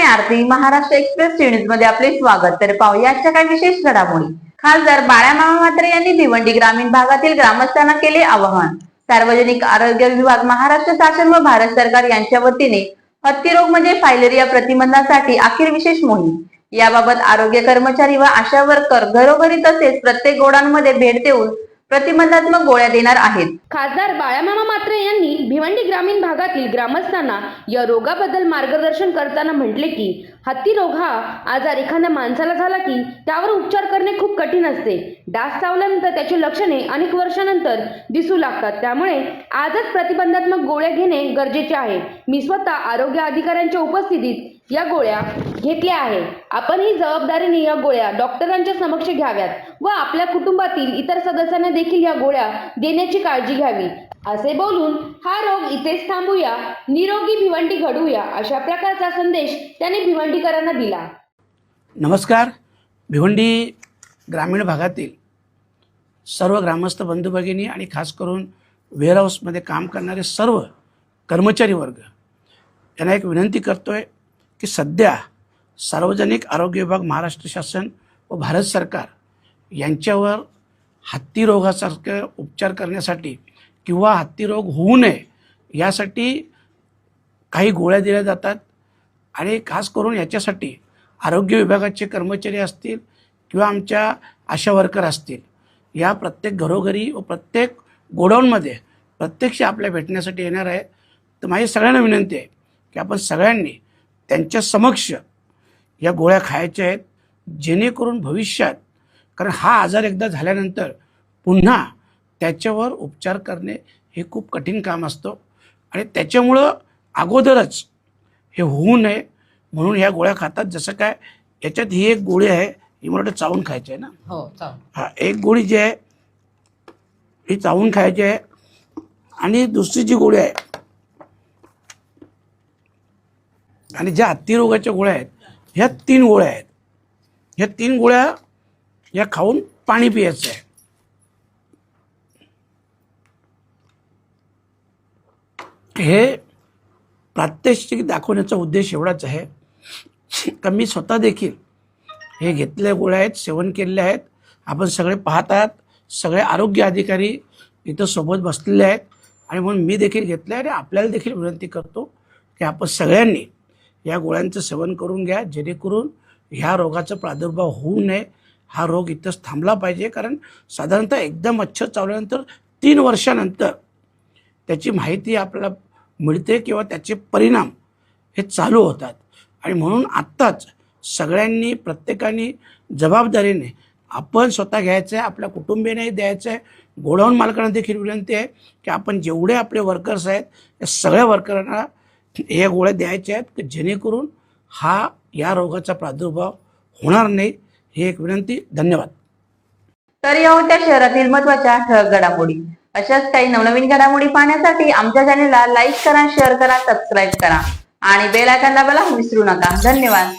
आरती Maharashtra express news मध्ये आपले स्वागत। तर पाहूया आजच्या काही विशेष घडामोडी। खासदार बाळामामा म्हात्रे यांनी भिवंडी ग्रामीण भागातील ग्रामस्थांना केले आवाहन। सार्वजनिक आरोग्य विभाग, महाराष्ट्र शासन व भारत सरकार यांच्या वतीने हत्तीरोग म्हणजे फायलेरिया प्रतिबंधासाठी अखेर विशेष मोहीम। याबाबत आरोग्य कर्मचारी व आशा वर्कर घरोघरी तसेच प्रत्येक गोडाऊनमध्ये भेट देऊन प्रतिबंधात्मक गोळ्या देणार आहेत। खासदार बाळामामा म्हात्रे यांनी भिवंडी ग्रामीण भागातील ग्रामस्थांना या रोगाबद्दल मार्गदर्शन करताना म्हटले की हत्ती रोग हा आजार एखाद्या माणसाला झाला की त्यावर उपचार करणे खूप कठीण असते। डास चावल्यानंतर त्याची लक्षणे अनेक वर्षानंतर दिसू लागतात, त्यामुळे आजच प्रतिबंधात्मक गोळ्या घेणे गरजेचे आहे। मी स्वतः आरोग्य अधिकाऱ्यांच्या उपस्थितीत या गोळ्या घेतल्या आहे। आपण ही जबाबदारीने या गोळ्या डॉक्टरांच्या समक्ष घ्याव्यात व आपल्या कुटुंबातील इतर सदस्यांना देखील या गोळ्या देण्याची काळजी घ्यावी, असे बोलून हा रोग इथेच थांबूया, निरोगी भिवंडी घडवूया अशा प्रकारचा संदेश त्यांनी भिवंडीकरांना दिला। नमस्कार। भिवंडी ग्रामीण भागातील सर्व ग्रामस्थ बंधू भगिनी आणि खास करून वेअरहाऊसमध्ये काम करणारे सर्व कर्मचारी वर्ग यांना एक विनंती करतोय की सध्या सार्वजनिक आरोग्य विभाग, महाराष्ट्र शासन व भारत सरकार यांच्यावर हत्ती रोगासारखे उपचार करण्यासाठी किंवा हत्ती रोग होऊ नये यासाठी काही गोळ्या दिल्या जातात। आणि खास करून याच्यासाठी आरोग्य विभागाचे कर्मचारी असतील किंवा आमच्या आशा वर्कर असतील, या प्रत्येक घरोघरी व प्रत्येक गोडाऊनमध्ये प्रत्यक्ष आपल्या भेटण्यासाठी येणार आहे। तर माझी सगळ्यांना विनंती आहे की आपण सगळ्यांनी त्यांच्या समक्ष या गोळ्या खायच्या आहेत, जेणेकरून भविष्यात, कारण हा आजार एकदा झाल्यानंतर पुन्हा त्याच्यावर उपचार करणे हे खूप कठीण काम असतं आणि त्याच्यामुळं अगोदरच हे होऊ नये म्हणून ह्या गोळ्या खातात। जसं काय याच्यात ही एक गोळी आहे, ही मला वाटतं चावून खायची आहे ना? हो, चावून। हा, एक गोळी जी आहे ही चावून खायची आहे आणि दुसरी जी गोळी आहे आणि ज्या हत्ती रोगाच्या गोळ्या आहेत ह्या 3 गोळ्या आहेत। ह्या 3 गोळ्या या खाऊन पाणी पियायचं आहे। हे प्रात्यक्षिक दाखवण्याचा उद्देश एवढाच आहे का मी स्वतः देखील हे घेतलेल्या गोळ्या आहेत, सेवन केलेले आहेत। आपण सगळे पाहत आहात, सगळे आरोग्य अधिकारी इथं सोबत बसलेले आहेत आणि म्हणून मी देखील घेतलं आहे आणि आपल्याला देखील विनंती करतो की आपण सगळ्यांनी या गोळ्यांचं सेवन करून घ्या, जेणेकरून ह्या रोगाचा प्रादुर्भाव होऊ नये, हा रोग इथंच थांबला पाहिजे। कारण साधारणतः एकदा मच्छर चावल्यानंतर 3 वर्षानंतर त्याची माहिती आपल्याला मिळते किंवा त्याचे परिणाम हे चालू होतात आणि म्हणून आत्ताच सगळ्यांनी, प्रत्येकाने जबाबदारीने आपण स्वतः घ्यायचं आहे, आपल्या कुटुंबियांनाही द्यायचं आहे। गोडाऊन मालकांना देखील विनंती आहे की आपण जेवढे आपले वर्कर्स आहेत या सगळ्या वर्करांना या गोळ्या द्यायच्या आहेत की जेणेकरून या रोगाचा प्रादुर्भाव होणार नाही, ही एक विनंती। धन्यवाद। तर या होत्या शहरातील महत्त्वाच्या ठळक घडामोडी। अशाच काही नवनवीन घडामोडी पाहण्यासाठी आमच्या चॅनेलला लाईक करा, शेअर करा, सबस्क्राईब करा आणि बेल आयकॉन दाबायला विसरू नका। धन्यवाद।